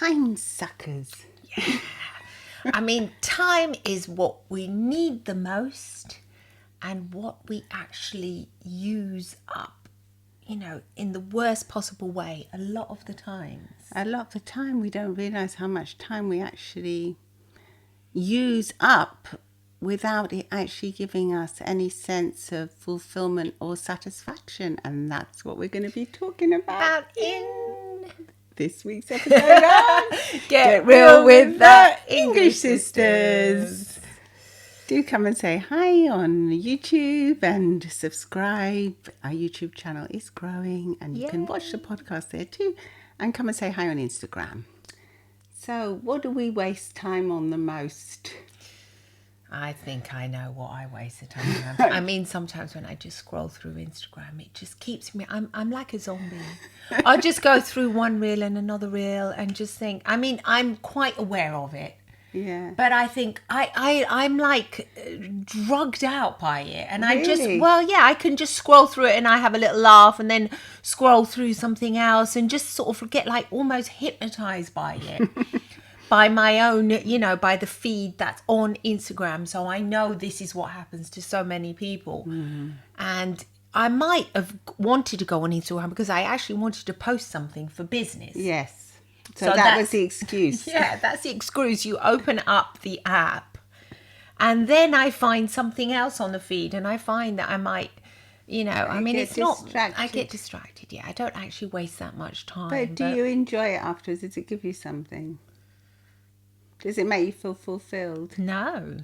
time suckers. Yeah. I mean, time is what we need the most and what we actually use up, in the worst possible way a lot of the times. A lot of the time we don't realise how much time we actually use up without it actually giving us any sense of fulfillment or satisfaction. And that's what we're going to be talking about in this week's episode of Get Real with the English Sisters. Do come and say hi on YouTube and subscribe. Our YouTube channel is growing and you can watch the podcast there too. And come and say hi on Instagram. So what do we waste time on the most? I think I know what I waste the time on. I mean, sometimes when I just scroll through Instagram, it just keeps me... I'm like a zombie. I just go through one reel and another reel and just think... I mean, I'm quite aware of it. Yeah. But I think I'm like drugged out by it. And Really? I can just scroll through it and I have a little laugh and then scroll through something else and just sort of get like almost hypnotized by it. By my own, by the feed that's on Instagram. So I know this is what happens to so many people. Mm. And I might have wanted to go on Instagram because I actually wanted to post something for business. Yes. So that was the excuse. Yeah, that's the excuse. You open up the app and then I find something else on the feed and I find that I might... I get distracted. Yeah, I don't actually waste that much time. But do you enjoy it afterwards? Does it give you something? Does it make you feel fulfilled? No,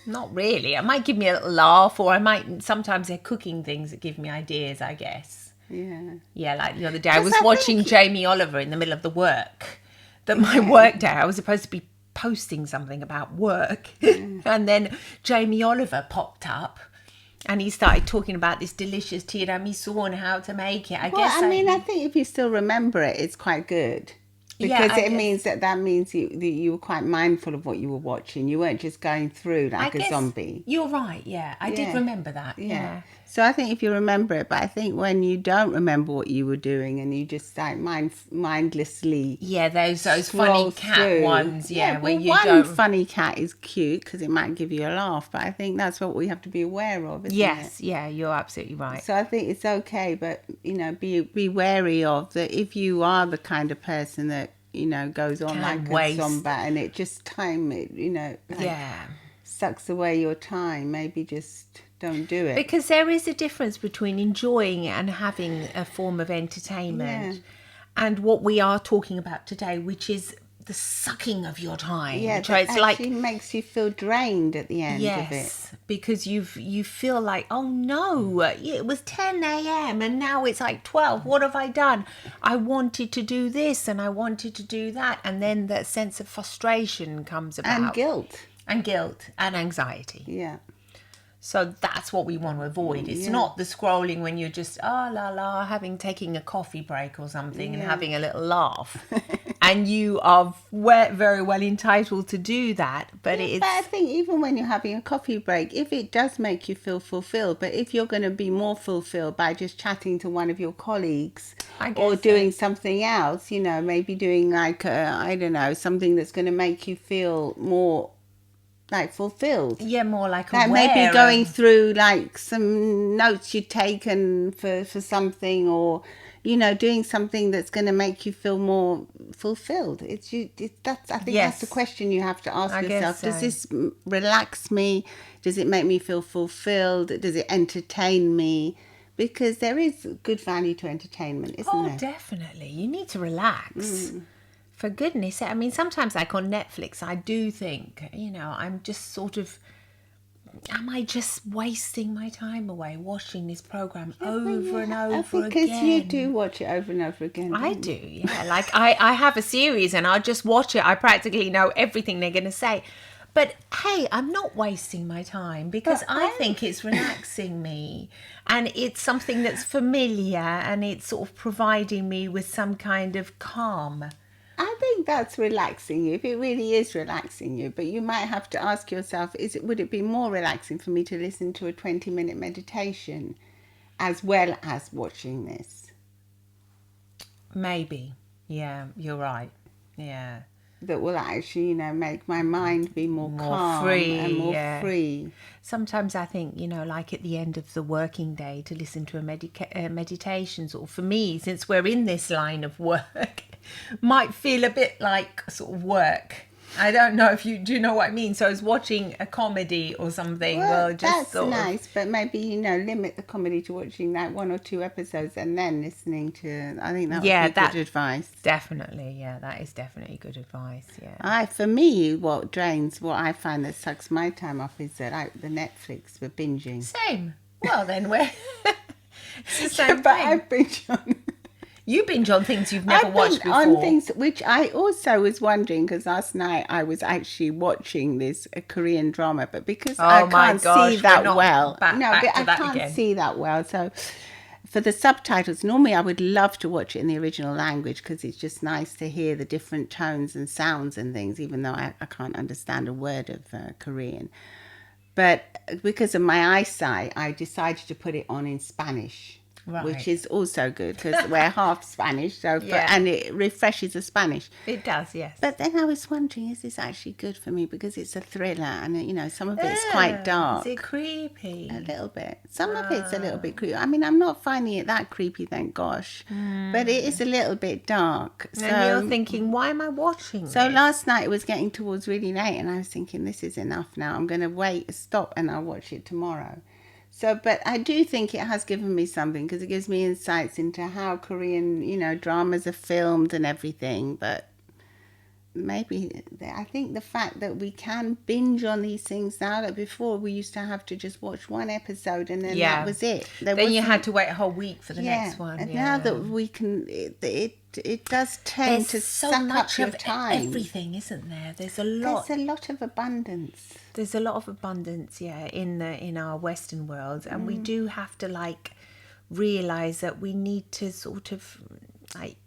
not really. It might give me a little laugh, or sometimes they're cooking things that give me ideas, I guess. Yeah. Yeah, like the other day I was watching Jamie Oliver in the middle of the work. My work day, I was supposed to be posting something about work. And then Jamie Oliver popped up. And he started talking about this delicious tiramisu and how to make it. I think if you still remember it, it's quite good. Because it means that means you were quite mindful of what you were watching. You weren't just going through like a zombie. You're right, yeah. I did remember that, yeah. So I think if you remember it, but I think when you don't remember what you were doing and you just like mindlessly... Yeah, those funny cat ones, where you one funny cat is cute because it might give you a laugh, but I think that's what we have to be aware of, isn't it? Yes, yeah, you're absolutely right. So I think it's okay, but, be wary of that if you are the kind of person that, goes on a zombie and it just sucks away your time, maybe just... don't do it. Because there is a difference between enjoying it and having a form of entertainment and what we are talking about today, which is the sucking of your time. Yeah, which it actually makes you feel drained at the end of it. Yes, because you feel like, oh no, it was 10 a.m. and now it's like 12. What have I done? I wanted to do this and I wanted to do that. And then that sense of frustration comes about. And guilt. And anxiety. Yeah. So that's what we want to avoid. It's not the scrolling when you're just, taking a coffee break or something and having a little laugh. And you are very well entitled to do that. But But I think even when you're having a coffee break, if it does make you feel fulfilled, but if you're going to be more fulfilled by just chatting to one of your colleagues or doing something else, maybe doing like, something that's going to make you feel more... like fulfilled. Yeah, more like aware. Maybe going through like some notes you'd taken for something, or doing something that's going to make you feel more fulfilled. I think that's the question you have to ask yourself. Does this relax me? Does it make me feel fulfilled? Does it entertain me? Because there is good value to entertainment, isn't there? Oh, definitely. You need to relax. For goodness sake, I mean, sometimes like on Netflix, I do think, I'm just sort of, am I just wasting my time away watching this program over and over again? Because you do watch it over and over again. I do, yeah. Like I have a series and I'll just watch it. I practically know everything they're going to say. But hey, I'm not wasting my time because I think it's relaxing me and it's something that's familiar and it's sort of providing me with some kind of calm. I think that's relaxing you, if it really is relaxing you. But you might have to ask yourself, would it be more relaxing for me to listen to a 20-minute meditation as well as watching this? Maybe. Yeah, you're right. Yeah. that will actually, make my mind be more calm free, and more free. Sometimes I think, like at the end of the working day to listen to a meditation, or for me, since we're in this line of work, might feel a bit like sort of work. I don't know if do you know what I mean? So I was watching a comedy or something. Well, just that's nice, but maybe, limit the comedy to watching like 1 or 2 episodes and then listening to, I think that would be good advice. Definitely, yeah, that is definitely good advice, yeah. For me, what I find that sucks my time off is that the Netflix, we're binging. Same. Well, then we're... it's the same but thing. I binge on... You binge on things you've never watched before. On things which I also was wondering, because last night I was actually watching this Korean drama, but because I can't see that well. I can't see that well. So for the subtitles, normally I would love to watch it in the original language because it's just nice to hear the different tones and sounds and things, even though I can't understand a word of Korean. But because of my eyesight, I decided to put it on in Spanish. Right. Which is also good because we're half Spanish, and it refreshes the Spanish. It does, yes. But then I was wondering, is this actually good for me? Because it's a thriller and, some of it's quite dark. Is it creepy? A little bit. Some of it's a little bit creepy. I mean, I'm not finding it that creepy, thank gosh. But it is a little bit dark. And you're thinking, why am I watching this? So last night it was getting towards really late and I was thinking, this is enough now. I'm going to stop and I'll watch it tomorrow. So, but I do think it has given me something because it gives me insights into how Korean, dramas are filmed and everything. But maybe I think the fact that we can binge on these things now, that before we used to have to just watch one episode and then that was it. Then you had to wait a whole week for the next one. And now that we can, it does tend to suck up your time. Everything, isn't there? There's a lot. There's a lot of abundance. There's a lot of abundance, in our Western world, and we do have to realize that we need to sort of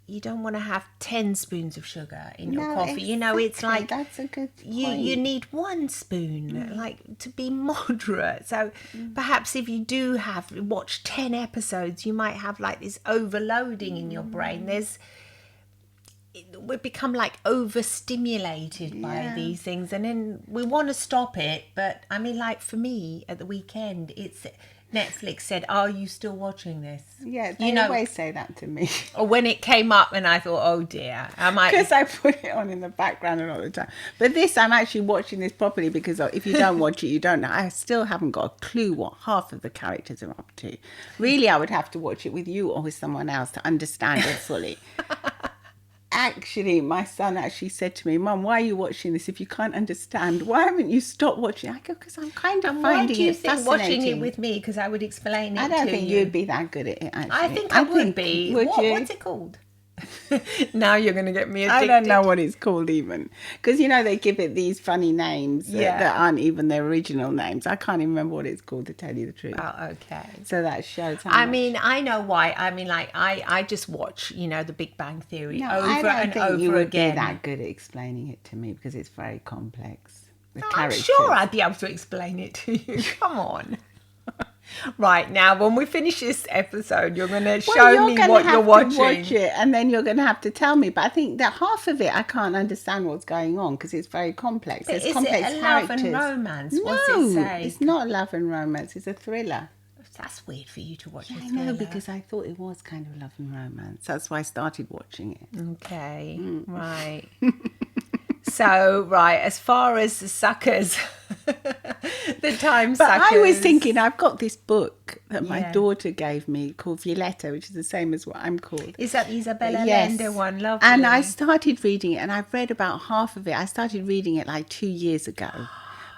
you don't want to have 10 spoons of sugar in your coffee. Exactly. It's like that's a good point. You need 1 spoon, to be moderate. So perhaps if you do watch 10 episodes, you might have this overloading in your brain. We become overstimulated by these things, and then we want to stop it. But I mean, for me at the weekend, it's Netflix said, "Are you still watching this?" Yeah, they always say that to me. Or when it came up, and I thought, "Oh dear," because I put it on in the background all the time. But this, I'm actually watching this properly because if you don't watch it, you don't know. I still haven't got a clue what half of the characters are up to. Really, I would have to watch it with you or with someone else to understand it fully. Actually, my son actually said to me, "Mum, why are you watching this if you can't understand? Why haven't you stopped watching?" I go, "Because I'm kind of finding it fascinating." Why do you think watching it with me? Because I would explain it to you. I don't think you'd be that good at it, actually. I think I would be. What's it called? Now you're going to get me addicted. I don't know what it's called even. Because, they give it these funny names that aren't even their original names. I can't even remember what it's called, to tell you the truth. Oh, okay. So that shows how much. I know why. I mean, I just watch, The Big Bang Theory over and over again. I don't think you would be that good at explaining it to me because it's very complex. I'm sure I'd be able to explain it to you. Come on. Right, now when we finish this episode, you're going to show me what you're watching. Watch it, and then you're going to have to tell me. But I think that half of it I can't understand what's going on because it's very complex. But There's complex it a characters. Love and romance? No, What's it say? It's not love and romance. It's a thriller. That's weird for you to watch. I know, because I thought it was kind of love and romance. That's why I started watching it. Okay, right. So, as far as the suckers, the time suckers. But I was thinking, I've got this book that my daughter gave me called Violetta, which is the same as what I'm called. Is that the Isabella Allende one? Lovely. And I started reading it, and I've read about half of it. I started reading it 2 years ago.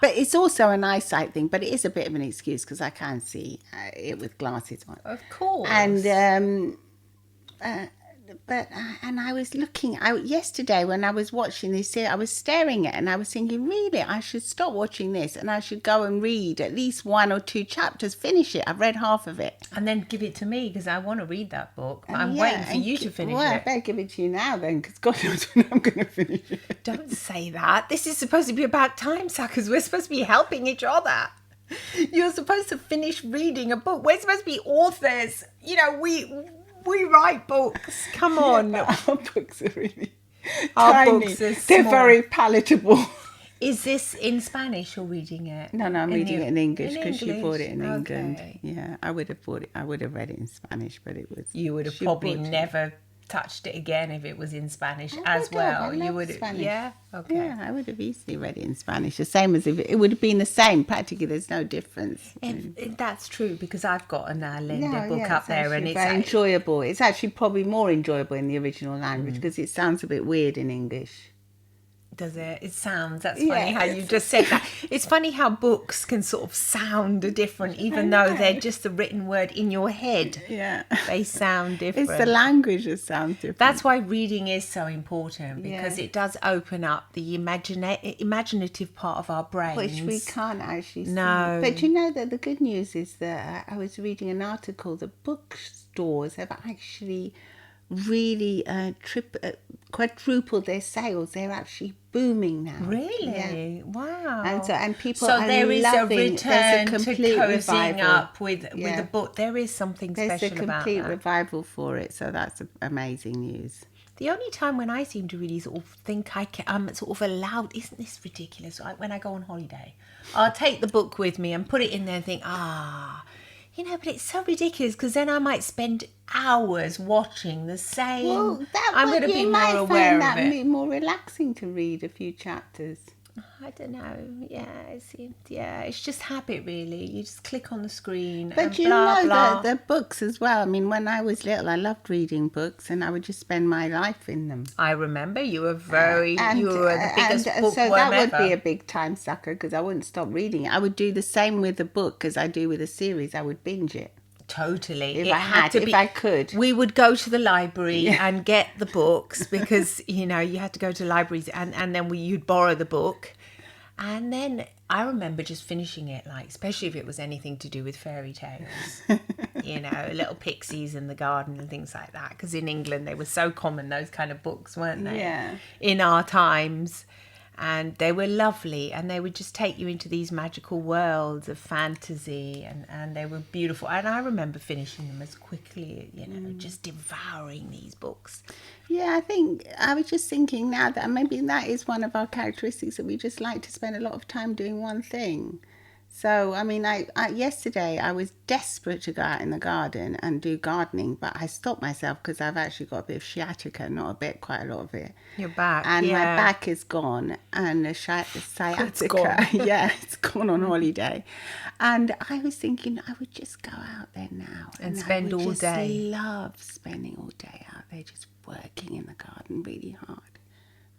But it's also an eyesight thing, but it is a bit of an excuse because I can see it with glasses on. Of course. And and I was looking yesterday when I was watching this, I was staring at it and I was thinking, really, I should stop watching this and I should go and read at least 1 or 2 chapters, finish it. I've read half of it. And then give it to me because I want to read that book. I'm waiting for you to finish it. Well, I better give it to you now then, because God knows when I'm going to finish it. Don't say that. This is supposed to be about time suckers. We're supposed to be helping each other. You're supposed to finish reading a book. We're supposed to be authors. We write books. Come on. Yeah, but our books are really... Our Tiny. books are They're small. very palatable. Is this in Spanish you're reading it? No, I'm reading it in English because she bought it in Okay. England. Yeah, I would have bought it. I would have read it in Spanish, but it was. You would have she probably bought it. never touched it again if it was in Spanish I as would have. well. I You love would, Spanish. yeah. Okay. Yeah, I would have easily read it in Spanish. The same as if it would have been the same. Practically, there's no difference. That's true because I've got an Allende book yeah, up there, and it's very enjoyable. It's actually probably more enjoyable in the original language because it sounds a bit weird in English. Does it? It sounds. That's funny how you just said that. It's funny how books can sort of sound different, even though they're just a written word in your head. Yeah, They sound different. it's the language that sounds different. That's why reading is so important because it does open up the imaginative part of our brains. Which we can't actually see. No. But you know that the good news is that I was reading an article, the bookstores have actually really quadrupled their sales. They're actually booming now. Really? Yeah. Wow. And people so are there is a loving, return there's a to complete cozying revival. up with a book. There is something There's special a about complete that. revival for it, so that's amazing news. The only time when I seem to really sort of think I'm sort of allowed, isn't this ridiculous? When I go on holiday, I'll take the book with me and put it in there and think, but it's so ridiculous because then I might spend hours watching the same. Well, I'm going to be more aware find of that it. more relaxing to read a few chapters. I don't know. Yeah, it's just habit really. You just click on the screen But and you blah know blah. the books as well. I mean, when I was little, I loved reading books, and I would just spend my life in them. I remember you were you were the biggest so bookworm that would ever. be a big time sucker because I wouldn't stop reading it. I would do the same with a book as I do with a series. I would binge it. Totally. If I could. We would go to the library and get the books because, you had to go to libraries and then you'd borrow the book. And then I remember just finishing it, like, especially if it was anything to do with fairy tales, little pixies in the garden and things like that. Because in England, they were so common, those kind of books, weren't they? Yeah. In our times. And they were lovely, and they would just take you into these magical worlds of fantasy, and they were beautiful. And I remember finishing them as quickly, just devouring these books. Yeah, I think I was just thinking now that maybe that is one of our characteristics, that we just like to spend a lot of time doing one thing. So, I mean, yesterday I was desperate to go out in the garden and do gardening, but I stopped myself because I've actually got a bit of sciatica, not a bit, quite a lot of it. Your back, and my back is gone, and the sciatica, It's gone. it's gone on holiday. And I was thinking I would just go out there now and spend all day. I love spending all day out there, just working in the garden really hard.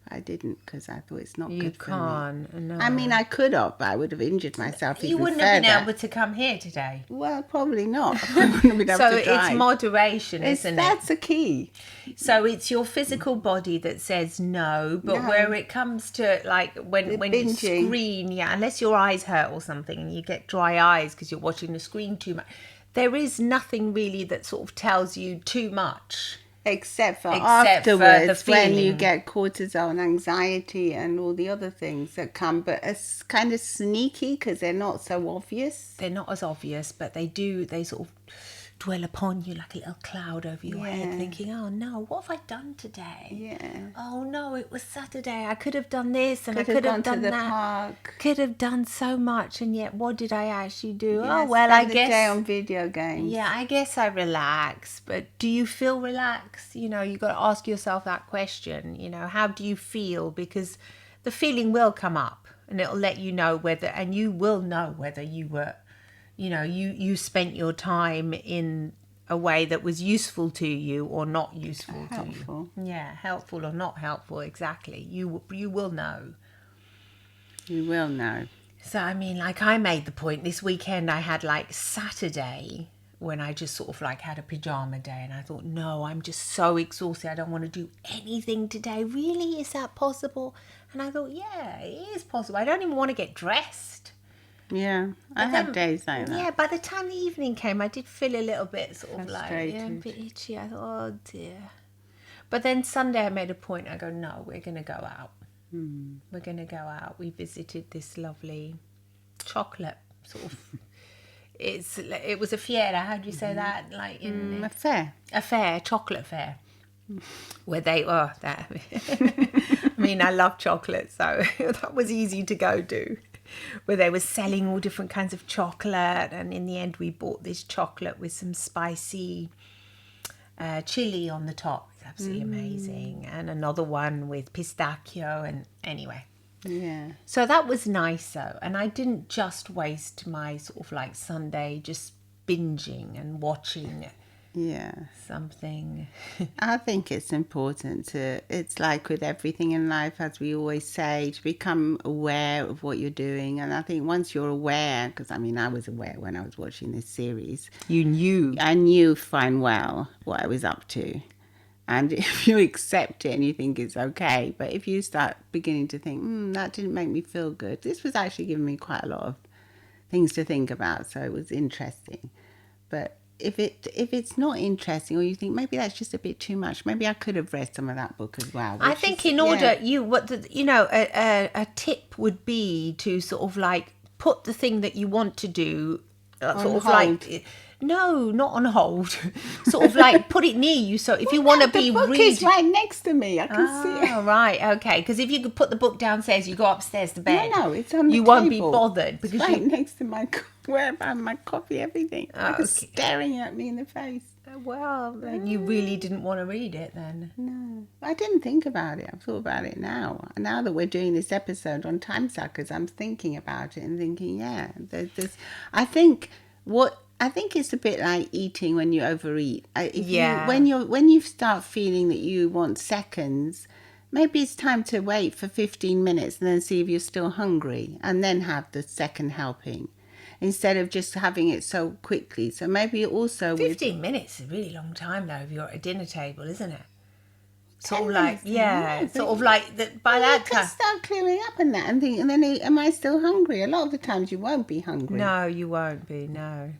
I didn't because I thought it's not good for me. You can't. No. I mean, I could have, but I would have injured myself even You wouldn't further. have been able to come here today. Well, probably not. I wouldn't have been able So to drive. it's moderation, isn't it? That's the key. So it's your physical body that says no, but where it comes to like when you binging. screen, unless your eyes hurt or something and you get dry eyes because you're watching the screen too much, there is nothing really that sort of tells you too much. Except for the afterwards, when you feeling. get cortisol and anxiety and all the other things that come, but it's kind of sneaky because they're not so obvious. They're not as obvious, but they sort of dwell upon you like a little cloud over your head, thinking, oh no, what have I done today? Yeah. Oh no, it was Saturday. I could have done this and I Could could have have gone done to the that. park. Could have done so much, and yet what did I actually do? Yeah, oh well, spend I the guess. day on video games. Yeah, I guess I relax. But do you feel relaxed? You got to ask yourself that question. How do you feel? Because the feeling will come up, and it'll let you know whether, and you will know whether you were, you spent your time in a way that was useful to you or not useful Helpful. to you. Yeah, helpful or not helpful, exactly. You will know. You will know. So, I mean, like I made the point this weekend, I had like Saturday when I just sort of like had a pajama day and I thought, no, I'm just so exhausted. I don't want to do anything today. Really? Is that possible? And I thought, yeah, it is possible. I don't even want to get dressed. Yeah, I have days like that. Yeah, by the time the evening came, I did feel a little bit sort of like a Frustrated. bit itchy. I thought, oh dear. But then Sunday I made a point. I go, no, we're going to go out. We're going to go out. We visited this lovely chocolate sort of. It was a fiera. How do you say that? Like in A fair. a fair, chocolate fair. where they that. I mean, I love chocolate, so that was easy to go to. Where they were selling all different kinds of chocolate, and in the end, we bought this chocolate with some spicy chili on the top. It's absolutely amazing, and another one with pistachio, and anyway. Yeah. So that was nice, though, and I didn't just waste my sort of like Sunday just binging and watching something. I think it's important it's like with everything in life, as we always say, to become aware of what you're doing. And I think once you're aware, because I mean, I was aware when I was watching this series. I knew fine well what I was up to. And if you accept it and you think it's okay, but if you start beginning to think, that didn't make me feel good, this was actually giving me quite a lot of things to think about. So it was interesting. But if it's not interesting, or you think maybe that's just a bit too much, maybe I could have read some of that book as well. I think in order a tip would be to sort of like put the thing that you want to do sort of hold. like. No, not on hold. Sort of like put it near you. So if you want to be the book is right next to me. I can see it. Oh, right. Okay. Because if you could put the book downstairs, you go upstairs to bed. No, it's on the You table. won't be bothered because it's right next to my where I have my coffee, everything. It's staring at me in the face. Well, then you really didn't want to read it then. No, I didn't think about it. I've thought about it now. Now that we're doing this episode on time suckers, I'm thinking about it and thinking, there's I think it's a bit like eating when you overeat. When you start feeling that you want seconds, maybe it's time to wait for 15 minutes and then see if you're still hungry and then have the second helping instead of just having it so quickly. So maybe also 15 minutes is a really long time though if you're at a dinner table, isn't it? Sort of minutes, like, sort of like that by that time. You can start clearing up on that and think, and then am I still hungry? A lot of the times you won't be hungry. No, you won't be, no.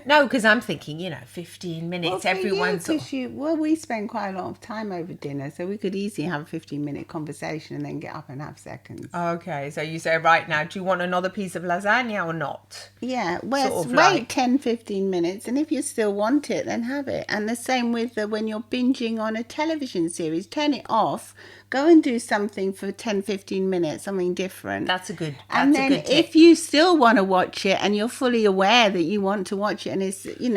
No, because I'm thinking, 15 minutes, everyone's... we spend quite a lot of time over dinner, so we could easily have a 15-minute conversation and then get up and have seconds. Okay, so you say, right now, do you want another piece of lasagna or not? Yeah, wait 10, 15 minutes, and if you still want it, then have it. And the same with when you're binging on a television series, turn it off, go and do something for 10, 15 minutes, something different. That's a good tip. And then if you still want to watch it and you're fully aware that you want to watch it and it's, it's being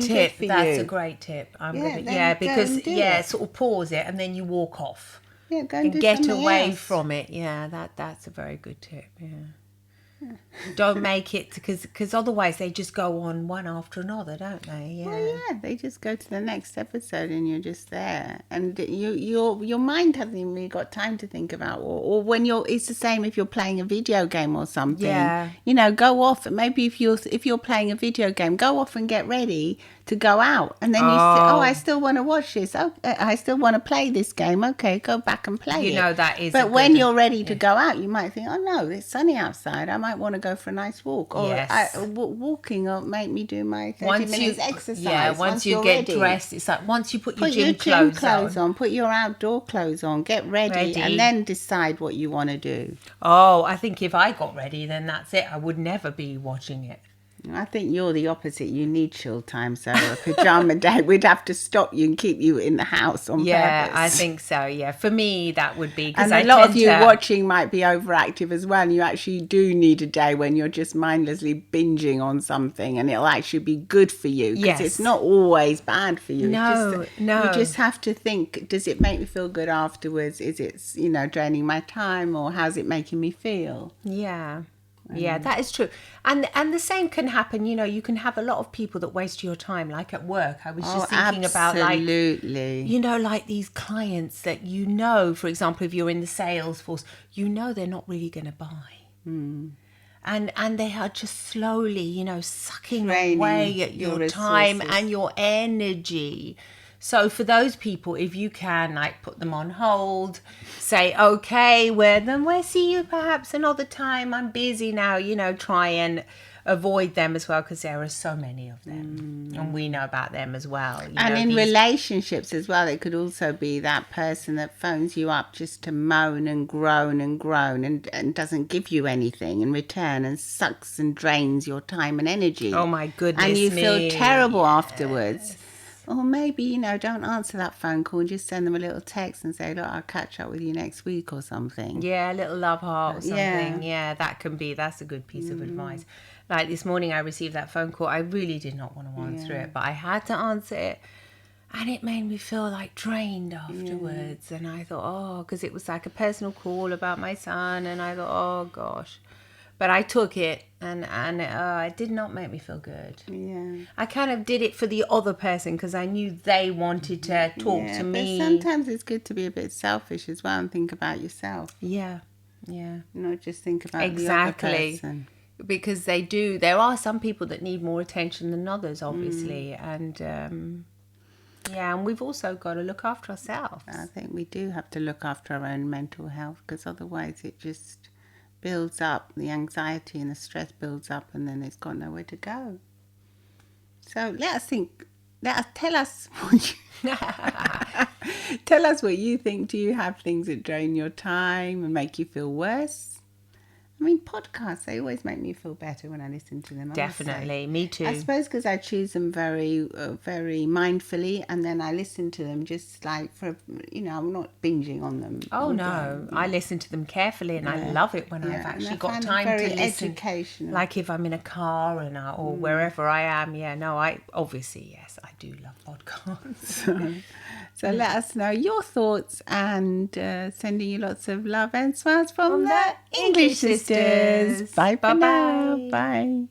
good for you. That's a great tip. Sort of pause it and then you walk off. Yeah, go and do get something away else. from it. Yeah, that's a very good tip, yeah. Don't make it because otherwise they just go on one after another, don't they? Yeah. Well, yeah, they just go to the next episode and you're just there, and your mind hasn't even really got time to think about. Or when it's the same if you're playing a video game or something. Yeah. Go off. Maybe if you're playing a video game, go off and get ready to go out, and then you say, I still want to watch this. Oh, I still want to play this game. Okay, go back and play it. That is. But when you're ready to go out, you might think, oh no, it's sunny outside. I might want to go for a nice walk. Or walking will make me do my 30 minutes exercise. Yeah, once you get ready. Dressed, it's like once you put your gym clothes on, put your outdoor clothes on, get ready, and then decide what you want to do. Oh, I think if I got ready, then that's it. I would never be watching it. I think you're the opposite. You need chill time. So a pajama day, we'd have to stop you and keep you in the house on purpose. Yeah, I think so. Yeah, for me that would be because a lot of you watching might be overactive as well. And you actually do need a day when you're just mindlessly binging on something, and it'll actually be good for you because it's not always bad for you. No. You just have to think: does it make me feel good afterwards? Is it draining my time, or how's it making me feel? Yeah. Yeah, that is true. And the same can happen, you can have a lot of people that waste your time, like at work. I was just thinking about like these clients that for example, if you're in the sales force, they're not really going to buy. And they are just slowly, sucking away at your time and your energy. So for those people, if you can, put them on hold, say, okay, we'll see you perhaps another time. I'm busy now, try and avoid them as well because there are so many of them. And we know about them as well. And in relationships as well, it could also be that person that phones you up just to moan and groan and doesn't give you anything in return and sucks and drains your time and energy. Oh, my goodness And you me. feel terrible afterwards. Or maybe, you know, don't answer that phone call and just send them a little text and say, look, I'll catch up with you next week or something. Yeah, a little love heart or something. Yeah. That's a good piece of advice. Like this morning I received that phone call. I really did not want to answer it, but I had to answer it. And it made me feel like drained afterwards. And I thought, oh, because it was like a personal call about my son. And I thought, oh, gosh. But I took it and it did not make me feel good. Yeah. I kind of did it for the other person because I knew they wanted to talk to me. But sometimes it's good to be a bit selfish as well and think about yourself. Yeah. Not just think about the other person. Because they do. There are some people that need more attention than others, obviously. And and we've also got to look after ourselves. I think we do have to look after our own mental health because otherwise it just builds up. The anxiety and the stress builds up and then it's got nowhere to go. So tell us what you think. Do you have things that drain your time and make you feel worse? I mean, podcasts, they always make me feel better when I listen to them. Definitely, me too. I suppose because I choose them very, very mindfully, and then I listen to them just like for, I'm not binging on them. Oh, no. I listen to them carefully, and I love it when I've actually got time to listen. Educational. Like if I'm in a car or wherever I am. Yeah, no, I do love podcasts. So let us know your thoughts and sending you lots of love and smiles from the English Sisters. Bye for now. Bye.